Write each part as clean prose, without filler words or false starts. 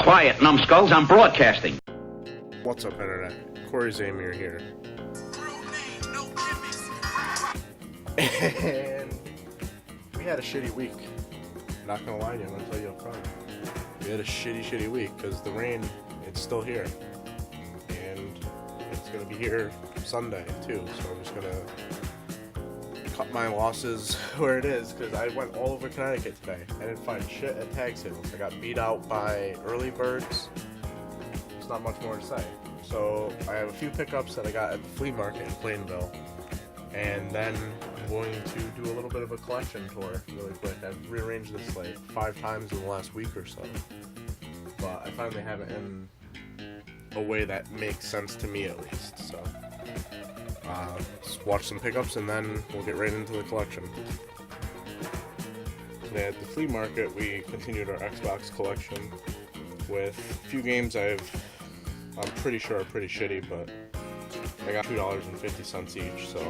Quiet, numbskulls, I'm broadcasting. What's up, Internet? Corey Zamir here. And we had a shitty week. Not gonna lie to you, I'm gonna tell you up front. We had a shitty week because the rain, it's still here. And it's gonna be here Sunday too, so I'm just gonna cut my losses where it is, because I went all over Connecticut today. I didn't find shit at tag sales. I got beat out by early birds. There's not much more to say. So I have a few pickups that I got at the flea market in Plainville, and then I'm going to do a little bit of a collection tour really quick. I've rearranged this like 5 times in the last week or so, but I finally have it in a way that makes sense to me at least. So let's watch some pickups and then we'll get right into the collection. Today at the flea market we continued our Xbox collection with a few games I'm pretty sure are pretty shitty, but I got $2.50 each, so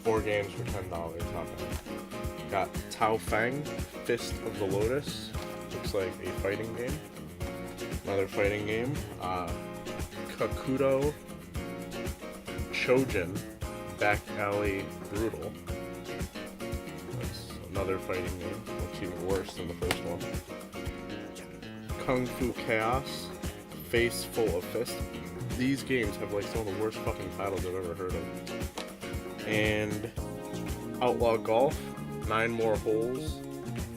4 games for $10, not bad. Got Tao Feng, Fist of the Lotus, looks like a fighting game. Another fighting game. Kakuto Chojin, Back Alley Brutal. That's another fighting game, looks even worse than the first one. Kung Fu Chaos, Face Full of Fist. These games have like some of the worst fucking titles I've ever heard of. And Outlaw Golf, 9 More Holes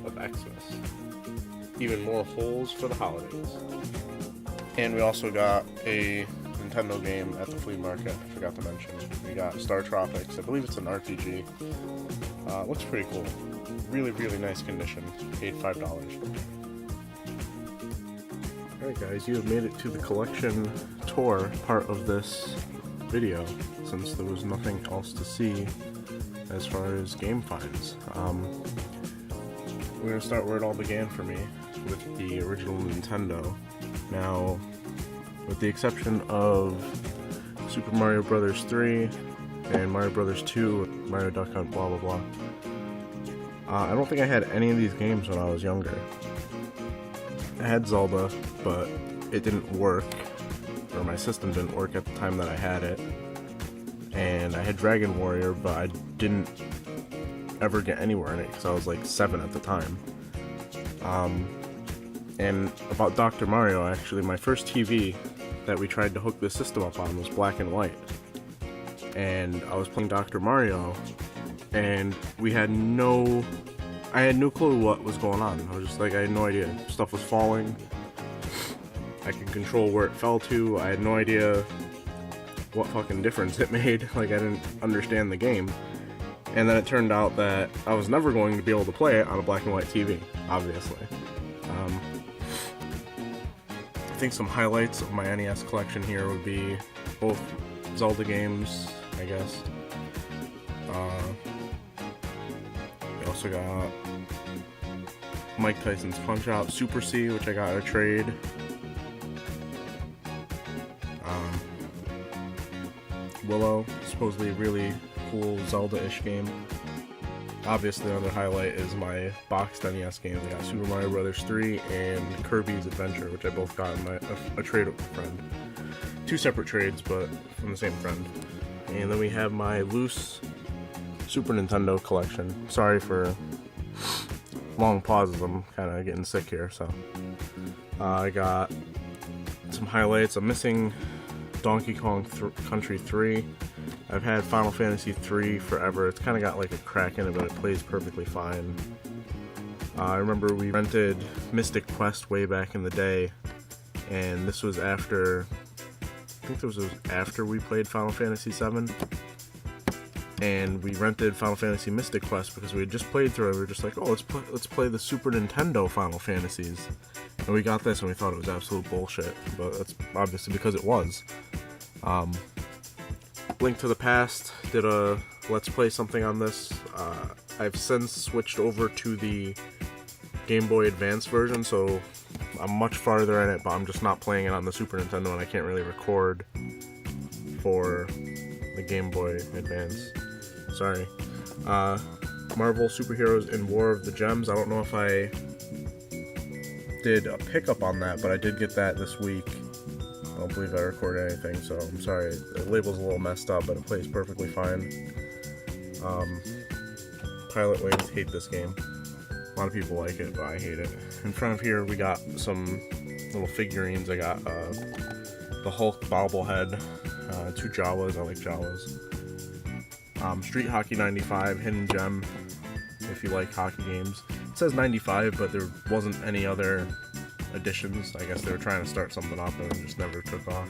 of Xmas. Even more holes for the holidays. And we also got a Nintendo game at the flea market, I forgot to mention. We got Star Tropics, I believe it's an RPG. Looks pretty cool. Really nice condition. Paid $5. Alright guys, you have made it to the collection tour part of this video, since there was nothing else to see as far as game finds. We're going to start where it all began for me, with the original Nintendo. Now, with the exception of Super Mario Bros. 3 and Mario Bros. 2, Mario Duck Hunt, blah blah blah, I don't think I had any of these games when I was younger. I had Zelda, but it didn't work, or my system didn't work at the time that I had it. And I had Dragon Warrior, but I didn't ever get anywhere in it because I was like 7 at the time. And about Dr. Mario, actually, my first TV that we tried to hook the system up on was black and white. And I was playing Dr. Mario, and I had no clue what was going on. I was just like, I had no idea. Stuff was falling. I could control where it fell to. I had no idea what fucking difference it made. Like, I didn't understand the game. And then it turned out that I was never going to be able to play it on a black and white TV, obviously. I think some highlights of my NES collection here would be both Zelda games, I guess. We also got Mike Tyson's Punch-Out, Super C, which I got at a trade. Willow, supposedly a really cool Zelda-ish game. Obviously, another highlight is my boxed NES games. I got Super Mario Bros. 3 and Kirby's Adventure, which I both got in a trade with a friend. 2 separate trades, but from the same friend. And then we have my loose Super Nintendo collection. Sorry for long pauses, I'm kind of getting sick here, so. I got some highlights. I'm missing Donkey Kong Country 3. I've had Final Fantasy 3 forever. It's kind of got like a crack in it, but it plays perfectly fine. I remember we rented Mystic Quest way back in the day, and this was after, I think this was after we played Final Fantasy 7. And we rented Final Fantasy Mystic Quest because we had just played through it. We were just like, oh, let's play the Super Nintendo Final Fantasies. And we got this and we thought it was absolute bullshit, but that's obviously because it was. Link to the Past did a Let's Play something on this. I've since switched over to the Game Boy Advance version, so I'm much farther in it, but I'm just not playing it on the Super Nintendo, and I can't really record for the Game Boy Advance. Sorry. Marvel Superheroes in War of the Gems. I don't know if I did a pickup on that, but I did get that this week. I don't believe I recorded anything, so I'm sorry. The label's a little messed up, but it plays perfectly fine. Pilot Wings, hate this game. A lot of people like it, but I hate it. In front of here, we got some little figurines. I got the Hulk bobblehead, 2 Jawas. I like Jawas. Street Hockey 95, Hidden Gem, if you like hockey games. It says 95, but there wasn't any other editions. I guess they were trying to start something up and it just never took off.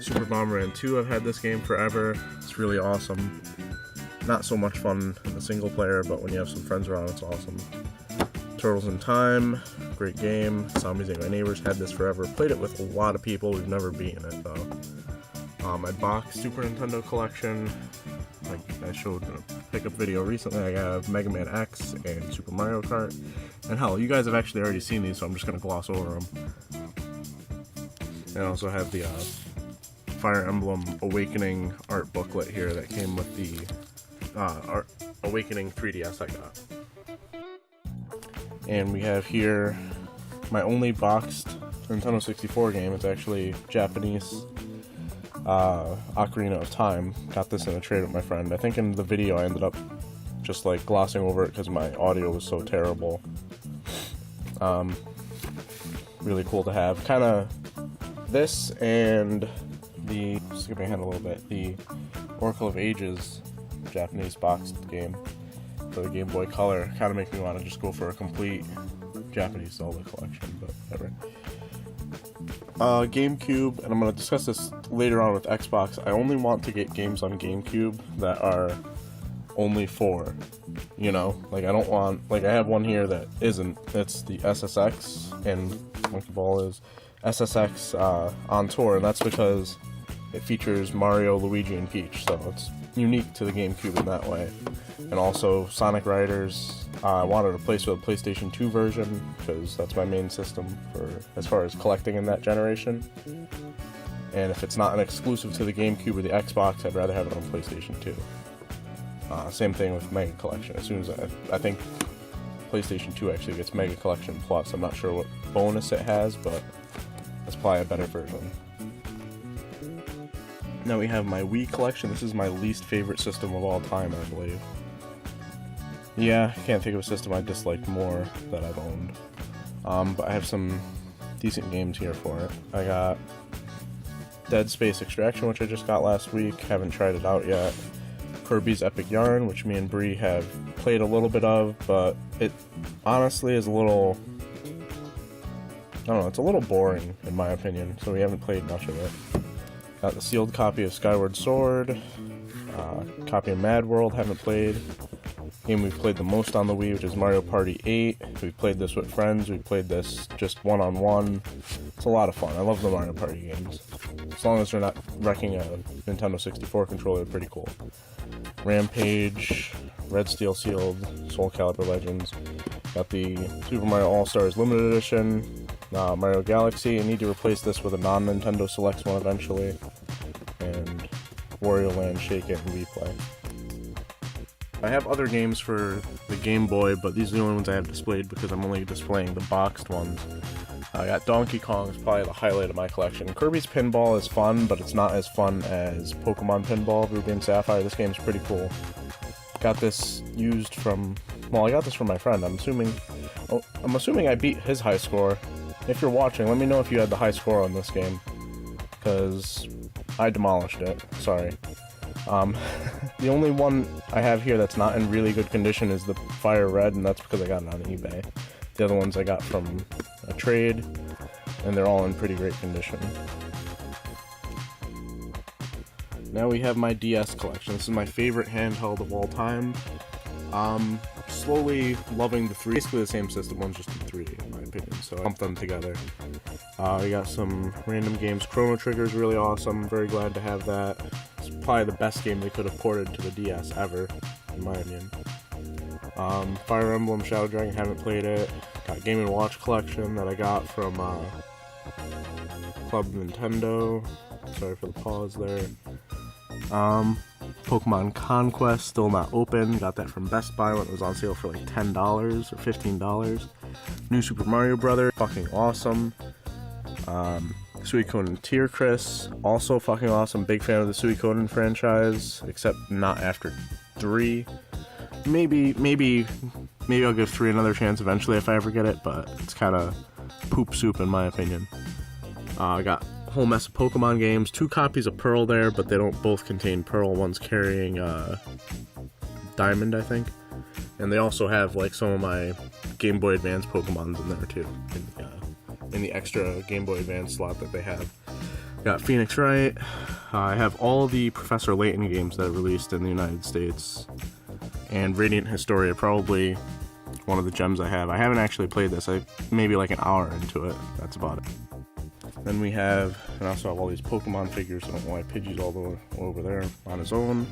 Super Bomberman 2, I've had this game forever. It's really awesome. Not so much fun in the single player, but when you have some friends around, it's awesome. Turtles in Time, great game. Zombies Ate My Neighbors, had this forever. Played it with a lot of people, we've never beaten it though. My box Super Nintendo collection, like I showed in a pickup video recently, I have Mega Man X and Super Mario Kart. And hell, you guys have actually already seen these, so I'm just going to gloss over them. And I also have the Fire Emblem Awakening art booklet here that came with the art Awakening 3DS I got. And we have here my only boxed Nintendo 64 game. It's actually Japanese Ocarina of Time. Got this in a trade with my friend. I think in the video I ended up just like glossing over it because my audio was so terrible. Really cool to have. Kind of this and the, skipping ahead a little bit, the Oracle of Ages Japanese boxed game for the Game Boy Color. Kind of make me want to just go for a complete Japanese Zelda collection, but whatever. GameCube, and I'm going to discuss this later on with Xbox. I only want to get games on GameCube that are only for, you know, like I don't want, like I have one here that isn't. It's the SSX, and Monkey Ball is SSX on tour, and that's because it features Mario, Luigi, and Peach, so it's unique to the GameCube in that way. And also Sonic Riders. I wanted to replace with a PlayStation 2 version because that's my main system for as far as collecting in that generation. And if it's not an exclusive to the GameCube or the Xbox, I'd rather have it on PlayStation 2. Same thing with Mega Collection. As soon as I think PlayStation 2 actually gets Mega Collection Plus. I'm not sure what bonus it has, but it's probably a better version. Now we have my Wii collection. This is my least favorite system of all time, I believe. Yeah, I can't think of a system I disliked more that I've owned. But I have some decent games here for it. I got Dead Space Extraction, which I just got last week. Haven't tried it out yet. Kirby's Epic Yarn, which me and Bree have played a little bit of, but it honestly is a little, I don't know, it's a little boring in my opinion, so we haven't played much of it. Got the sealed copy of Skyward Sword, copy of Mad World, haven't played. Game we've played the most on the Wii, which is Mario Party 8. We've played this with friends, we've played this just one-on-one. It's a lot of fun. I love the Mario Party games. As long as they're not wrecking a Nintendo 64 controller, they're pretty cool. Rampage, Red Steel Sealed, Soul Calibur Legends. Got the Super Mario All-Stars Limited Edition, Mario Galaxy. I need to replace this with a non-Nintendo Selects one eventually. And Wario Land Shake It and Replay. I have other games for the Game Boy, but these are the only ones I have displayed because I'm only displaying the boxed ones. I got Donkey Kong, is probably the highlight of my collection. Kirby's Pinball is fun, but it's not as fun as Pokemon Pinball, Ruby and Sapphire. This game's pretty cool. Got this used from, well, I got this from my friend. I'm assuming I beat his high score. If you're watching, let me know if you had the high score on this game, because I demolished it. Sorry. The only one I have here that's not in really good condition is the Fire Red, and that's because I got it on eBay. The other ones I got from a trade, and they're all in pretty great condition. Now we have my DS collection. This is my favorite handheld of all time. Slowly loving the 3. Basically the same system, one's just in 3D in my opinion, so I lumped them together. We got some random games. Chrono Trigger is really awesome, very glad to have that. It's probably the best game they could have ported to the DS ever, in my opinion. Fire Emblem Shadow Dragon, haven't played it. Got Game & Watch collection that I got from Club Nintendo. Sorry for the pause there. Pokemon Conquest, still not open. Got that from Best Buy when it was on sale for like $10 or $15. New Super Mario Brothers, fucking awesome. Suikoden Tier Chris, also fucking awesome. Big fan of the Suikoden franchise, except not after 3. Maybe I'll give 3 another chance eventually if I ever get it, but it's kind of poop soup in my opinion. I got a whole mess of Pokemon games, 2 copies of Pearl there, but they don't both contain Pearl. One's carrying Diamond, I think. And they also have like some of my Game Boy Advance Pokemons in there too, in the extra Game Boy Advance slot that they have. Got Phoenix Wright. I have all the Professor Layton games that are released in the United States. And Radiant Historia, probably one of the gems I have. I haven't actually played this. Maybe like an hour into it. That's about it. Then we have, and I also have all these Pokemon figures. I don't know why Pidgey's all the way over there on his own.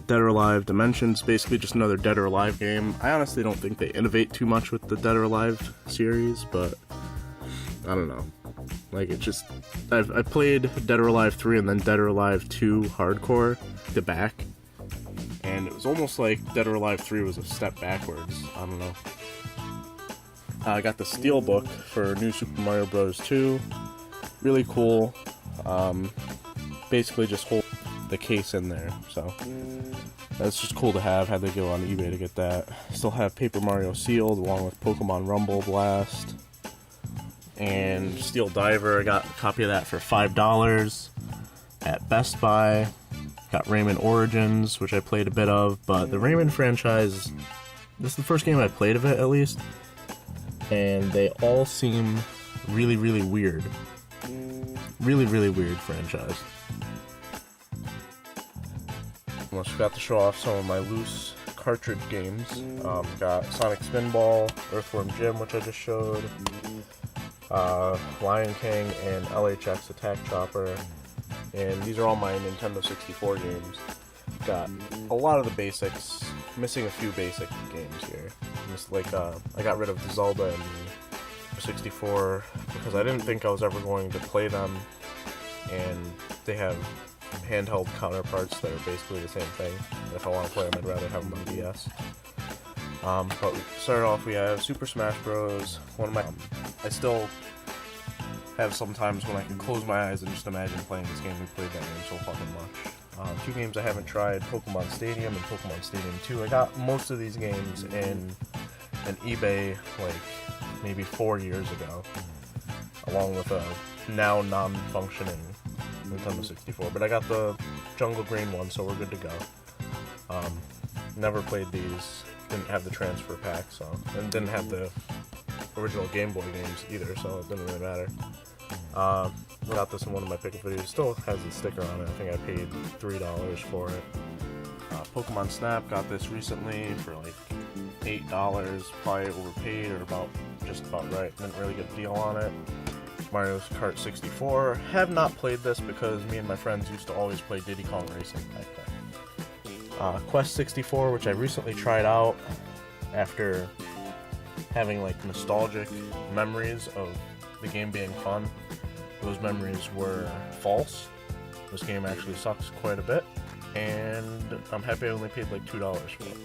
Dead or Alive Dimensions, basically just another Dead or Alive game. I honestly don't think they innovate too much with the Dead or Alive series, but I don't know. Like, it just, I played Dead or Alive 3 and then Dead or Alive 2 Hardcore to back, and it was almost like Dead or Alive 3 was a step backwards. I don't know. I got the Steelbook for New Super Mario Bros. 2. Really cool. Basically just hold the case in there, so that's just cool to have. Had to go on eBay to get that. Still have Paper Mario sealed along with Pokemon Rumble Blast and Steel Diver. I got a copy of that for $5 at Best Buy. Got Rayman Origins, which I played a bit of, but the Rayman franchise, this is the first game I played of it at least, and they all seem really, really weird. Really, really weird franchise. I forgot to show off some of my loose cartridge games. Got Sonic Spinball, Earthworm Jim, which I just showed, Lion King, and LHX Attack Chopper. And these are all my Nintendo 64 games. Got a lot of the basics, missing a few basic games here. Just like, I got rid of the Zelda and the 64 because I didn't think I was ever going to play them, and they have handheld counterparts that are basically the same thing. If I want to play them, I'd rather have them on DS. But start off, we have Super Smash Bros. One of my, I still have sometimes when I can close my eyes and just imagine playing this game. We played that game so fucking much. 2 games I haven't tried: Pokemon Stadium and Pokemon Stadium 2. I got most of these games in an eBay like maybe 4 years ago, along with a now non-functioning Nintendo 64, but I got the Jungle Green one, so we're good to go. Never played these, didn't have the transfer pack, so, and didn't have the original Game Boy games either, so it didn't really matter. Got this in one of my pickup videos, still has the sticker on it. I think I paid $3 for it. Pokemon Snap, got this recently for like $8, probably overpaid, or just about right, didn't really get a deal on it. Mario Kart 64. Have not played this because me and my friends used to always play Diddy Kong Racing back then. Quest 64, which I recently tried out after having like nostalgic memories of the game being fun. Those memories were false. This game actually sucks quite a bit, and I'm happy I only paid like $2 for it.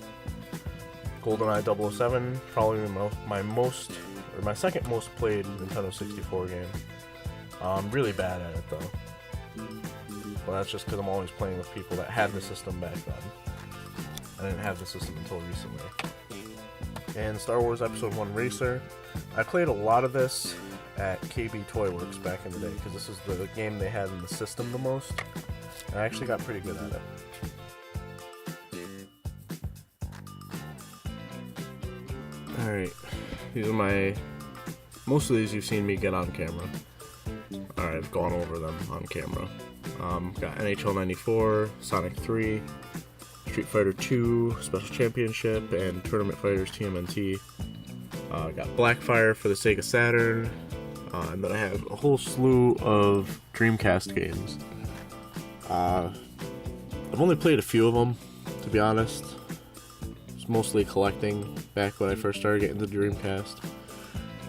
GoldenEye 007, probably my second most played Nintendo 64 game. I'm really bad at it though. Well, that's just because I'm always playing with people that had the system back then. I didn't have the system until recently. And Star Wars Episode 1 Racer. I played a lot of this at KB Toy Works back in the day, because this is the game they had in the system the most. And I actually got pretty good at it. Alright, these are most of these you've seen me get on camera. Alright, I've gone over them on camera. Got NHL 94, Sonic 3, Street Fighter 2, Special Championship, and Tournament Fighters TMNT. Got Blackfire for the Sega Saturn, and then I have a whole slew of Dreamcast games. I've only played a few of them, to be honest. It's mostly collecting back when I first started getting the Dreamcast.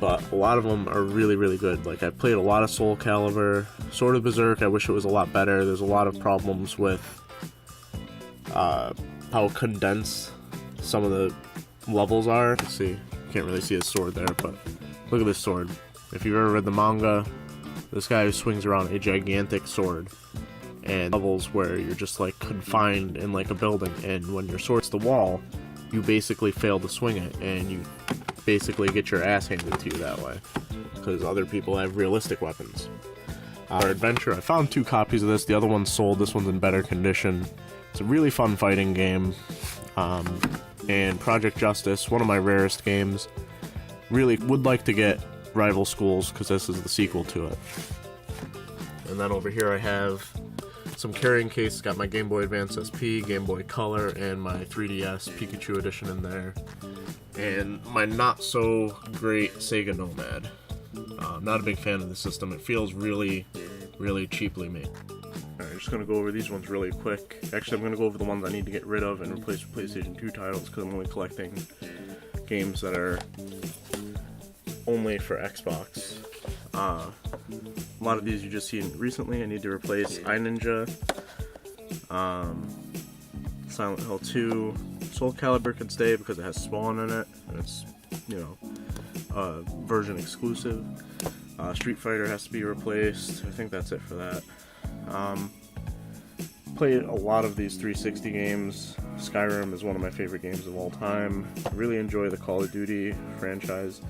But a lot of them are really, really good. Like, I played a lot of Soul Calibur. Sword of Berserk, I wish it was a lot better. There's a lot of problems with how condensed some of the levels are. Let's see, you can't really see his sword there, but look at this sword. If you've ever read the manga, this guy swings around a gigantic sword, and levels where you're just like confined in like a building, and when your sword's the wall, you basically fail to swing it, and you basically get your ass handed to you that way, because other people have realistic weapons. Our adventure, I found 2 copies of this. The other one's sold. This one's in better condition. It's a really fun fighting game. And Project Justice, one of my rarest games. Really would like to get Rival Schools, because this is the sequel to it. And then over here I have some carrying cases. Got my Game Boy Advance SP, Game Boy Color, and my 3DS Pikachu edition in there. And my not so great Sega Nomad. I'm not a big fan of the system. It feels really, really cheaply made. Alright, I'm just going to go over these ones really quick. Actually, I'm going to go over the ones I need to get rid of and replace with PlayStation 2 titles, because I'm only collecting games that are only for Xbox. A lot of these you just seen recently. I need to replace iNinja, Silent Hill 2, Soul Calibur can stay because it has Spawn in it, and it's, version exclusive. Street Fighter has to be replaced. I think that's it for that. Played a lot of these 360 games. Skyrim is one of my favorite games of all time. Really enjoy the Call of Duty franchise.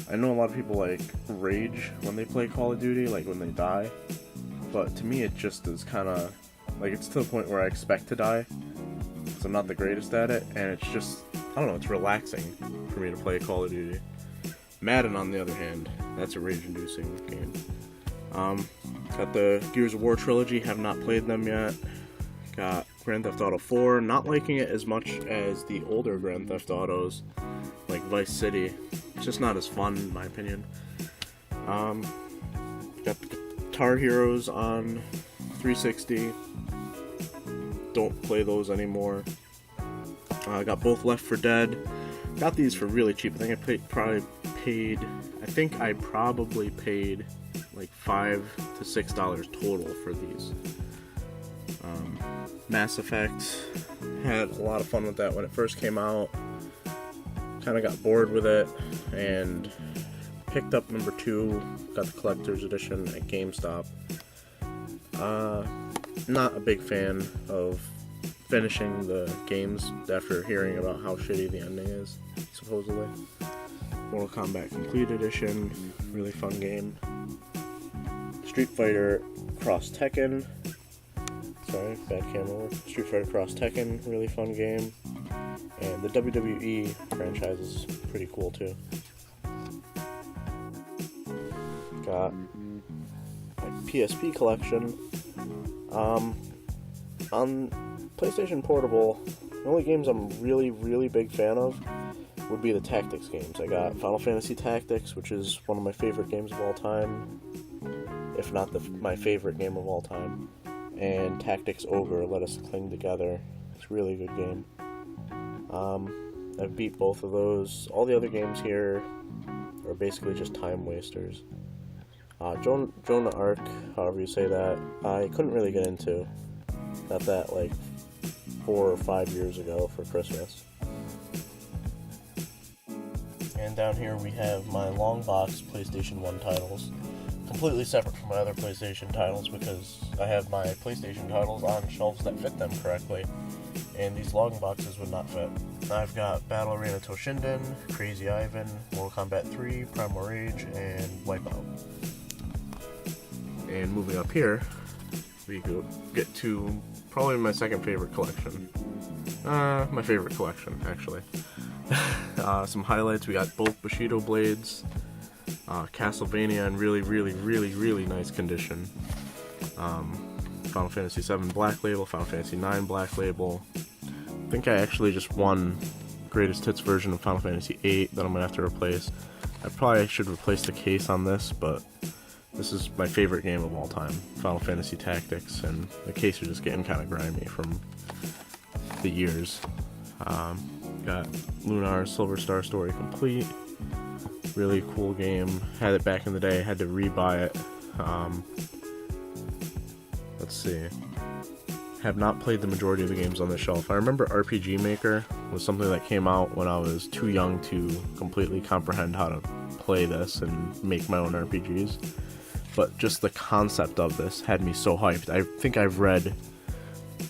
I know a lot of people like rage when they play Call of Duty, like when they die, but to me it just is kind of like, it's to the point where I expect to die, because I'm not the greatest at it, and it's just, I don't know, it's relaxing for me to play Call of Duty. Madden, on the other hand, that's a rage-inducing game. Got the Gears of War trilogy, have not played them yet. Got Grand Theft Auto 4, not liking it as much as the older Grand Theft Autos, like Vice City. It's just not as fun, in my opinion. Got the Guitar Heroes on 360. Don't play those anymore. Got both Left 4 Dead. Got these for really cheap. I think I probably paid like $5 to $6 total for these. Mass Effect, had a lot of fun with that when it first came out. Kind of got bored with it and picked up number 2, got the collector's edition at GameStop. Not a big fan of finishing the games after hearing about how shitty the ending is, supposedly. Mortal Kombat Complete Edition, really fun game. Street Fighter Cross Tekken, sorry, bad camera work. Street Fighter Cross Tekken, really fun game. And the WWE franchise is pretty cool too. Got my PSP collection. On PlayStation Portable, the only games I'm really, really big fan of would be the tactics games. I got Final Fantasy Tactics, which is one of my favorite games of all time, if not my favorite game of all time, and Tactics Ogre, Let Us Cling Together. It's a really good game. I've beat both of those. All the other games here are basically just time wasters. Joan of Arc, however you say that, I couldn't really get into. Got that like 4 or 5 years ago for Christmas. And down here we have my long box PlayStation 1 titles, completely separate from my other PlayStation titles because I have my PlayStation titles on shelves that fit them correctly, and these long boxes would not fit. I've got Battle Arena Toshinden, Crazy Ivan, Mortal Kombat 3, Primal Rage, and Wipeout. And moving up here, we go get to probably my second favorite collection. My favorite collection, actually. Some highlights, we got both Bushido blades, Castlevania in really, really, really, really nice condition. Final Fantasy VII Black Label, Final Fantasy IX Black Label. I think I actually just won Greatest Hits version of Final Fantasy VIII that I'm going to have to replace. I probably should replace the case on this, but this is my favorite game of all time, Final Fantasy Tactics, and the case is just getting kind of grimy from the years. Got Lunar Silver Star Story Complete, really cool game. Had it back in the day, had to rebuy it. Let's see. have not played the majority of the games on the shelf. I remember RPG Maker was something that came out when I was too young to completely comprehend how to play this and make my own RPGs. But just the concept of this had me so hyped. I think I've read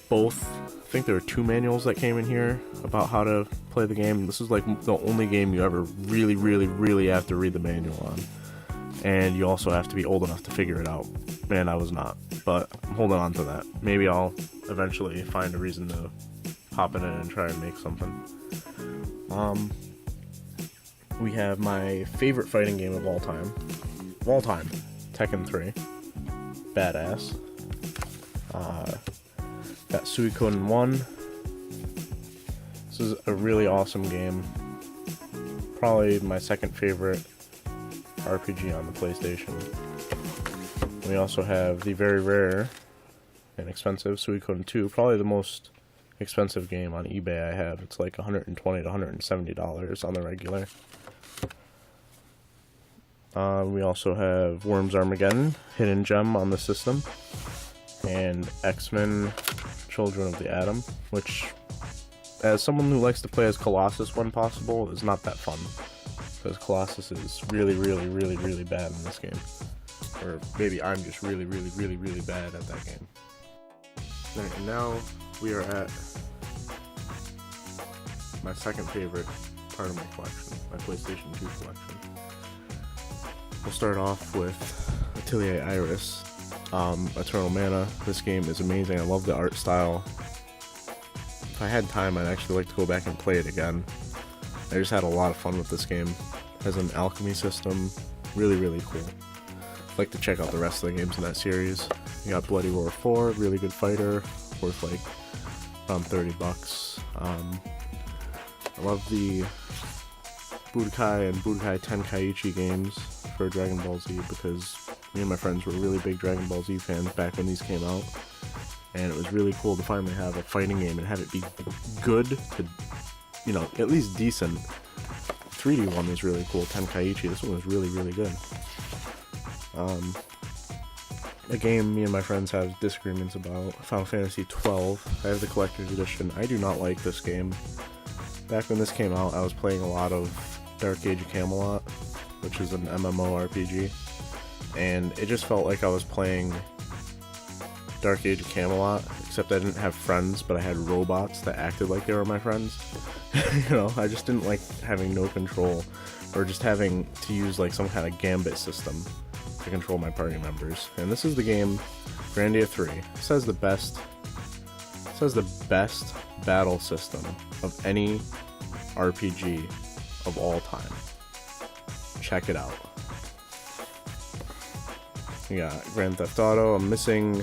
both. I think there were 2 manuals that came in here about how to play the game. This is like the only game you ever really have to read the manual on. And you also have to be old enough to figure it out. And I was not. But I'm holding on to that. Maybe I'll eventually find a reason to pop it in and try and make something. We have my favorite fighting game of all time. Tekken 3. Badass. Got Suikoden 1. This is a really awesome game. Probably my second favorite RPG on the PlayStation. We also have the very rare and expensive Suikoden 2. Probably the most expensive game on eBay I have. It's like $120 to $170 on the regular. We also have Worms Armageddon, hidden gem on the system, and X-Men Children of the Atom, which, as someone who likes to play as Colossus when possible, is not that fun, because Colossus is really bad in this game. Or maybe I'm just really bad at that game. Alright, and now we are at my second favorite part of my collection, my PlayStation 2 collection. We'll start off with Atelier Iris, Eternal Mana. This game is amazing. I love the art style. If I had time, I'd actually like to go back and play it again. I just had a lot of fun with this game. It has an alchemy system, really cool. I'd like to check out the rest of the games in that series. You got Bloody Roar 4, really good fighter, worth like around $30. I love the Budokai and Budokai Tenkaichi games for Dragon Ball Z, because me and my friends were really big Dragon Ball Z fans back when these came out, and it was really cool to finally have a fighting game and have it be good to, you know, at least decent. 3D one was really cool, Tenkaichi. This one was really good. A game me and my friends have disagreements about, Final Fantasy XII. I have the collector's edition. I do not like this game. Back when this came out, I was playing a lot of Dark Age of Camelot, which is an MMORPG, and it just felt like I was playing Dark Age of Camelot, except I didn't have friends, but I had robots that acted like they were my friends. You know, I just didn't like having no control, or just having to use like some kind of gambit system to control my party members. And this is the game, Grandia 3. It says the best battle system of any RPG of all time. Check it out. We got Grand Theft Auto. I'm missing,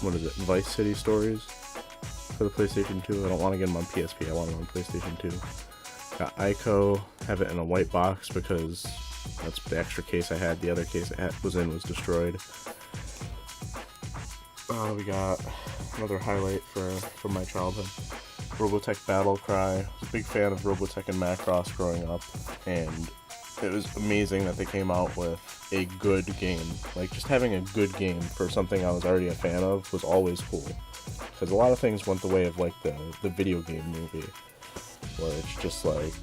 what is it, Vice City Stories for the PlayStation 2. I don't want to get them on PSP, I want them on PlayStation 2. Got Ico, have it in a white box because that's the extra case I had. The other case it was in was destroyed. We got another highlight from my childhood, Robotech Battle Cry. I was a big fan of Robotech and Macross growing up, and it was amazing that they came out with a good game. Like, just having a good game for something I was already a fan of was always cool. Because a lot of things went the way of, like, the video game movie, where it's just like,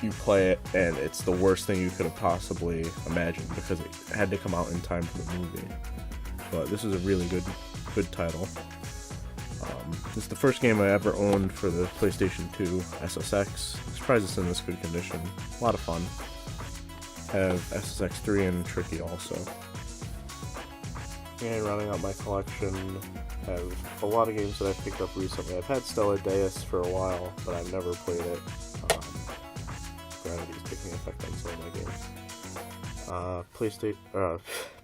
you play it and it's the worst thing you could have possibly imagined because it had to come out in time for the movie. But this is a really good title. This is the first game I ever owned for the PlayStation 2 SSX. I'm surprised it's in this good condition. A lot of fun. Have SSX 3 and Tricky also. And rounding out my collection, have a lot of games that I've picked up recently. I've had Stellar Deus for a while, but I've never played it. Gravity's taking effect on some of my games.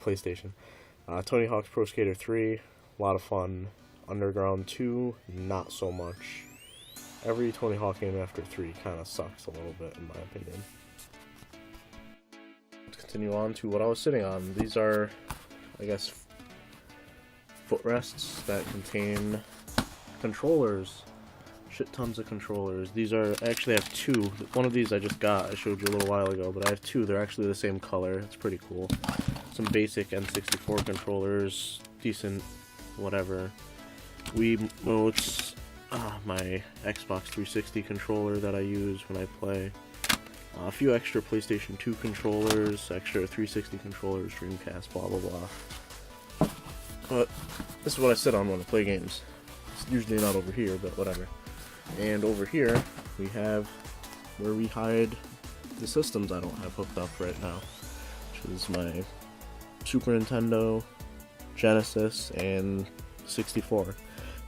PlayStation. Tony Hawk's Pro Skater 3, a lot of fun. Underground 2, not so much. Every Tony Hawk game after 3 kind of sucks a little bit, in my opinion. Let's continue on to what I was sitting on. These are, I guess, footrests that contain controllers. Shit tons of controllers. These are, I actually have 2. One of these I just got, I showed you a little while ago, but I have 2. They're actually the same color. It's pretty cool. Some basic N64 controllers, decent, whatever. It's my Xbox 360 controller that I use when I play. A few extra PlayStation 2 controllers, extra 360 controllers, Dreamcast, blah blah blah. But this is what I sit on when I play games. It's usually not over here, but whatever. And over here, we have where we hide the systems I don't have hooked up right now, which is my Super Nintendo, Genesis, and 64.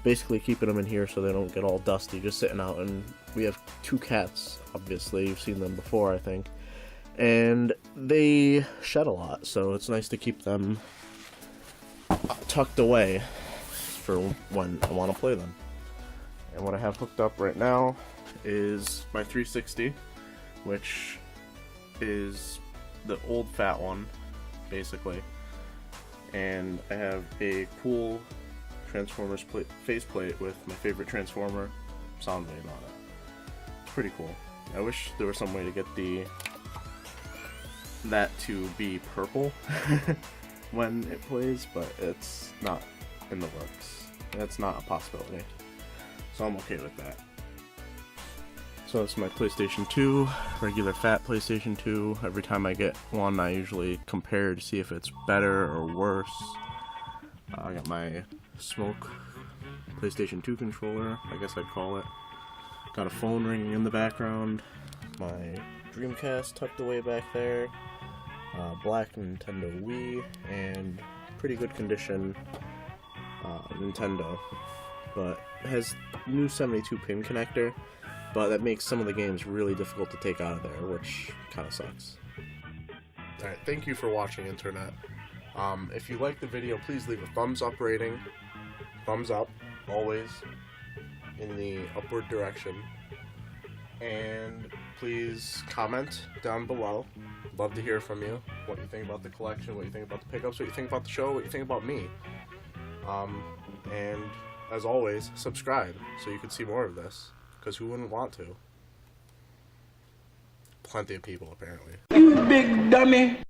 Basically keeping them in here so they don't get all dusty, just sitting out. And we have 2 cats, obviously, you've seen them before, I think, and they shed a lot, so it's nice to keep them tucked away for when I want to play them. And what I have hooked up right now is my 360, which is the old fat one, basically, and I have a cool Transformers faceplate with my favorite Transformer, Soundwave, on it. It's pretty cool. I wish there was some way to get that to be purple when it plays, but it's not in the works. That's not a possibility. So I'm okay with that. So it's my PlayStation 2, regular fat PlayStation 2. Every time I get one, I usually compare to see if it's better or worse. I got my Smoke PlayStation 2 controller, I guess I'd call it. Got a phone ringing in the background. My Dreamcast tucked away back there. Black Nintendo Wii, and pretty good condition Nintendo. But it has new 72-pin connector, but that makes some of the games really difficult to take out of there, which kind of sucks. Alright, thank you for watching, Internet. If you liked the video, please leave a thumbs up rating. Thumbs up, always, in the upward direction. And please comment down below. Love to hear from you. What you think about the collection, what you think about the pickups, what you think about the show, what you think about me. And as always, subscribe so you can see more of this. Because who wouldn't want to? Plenty of people, apparently. You big dummy.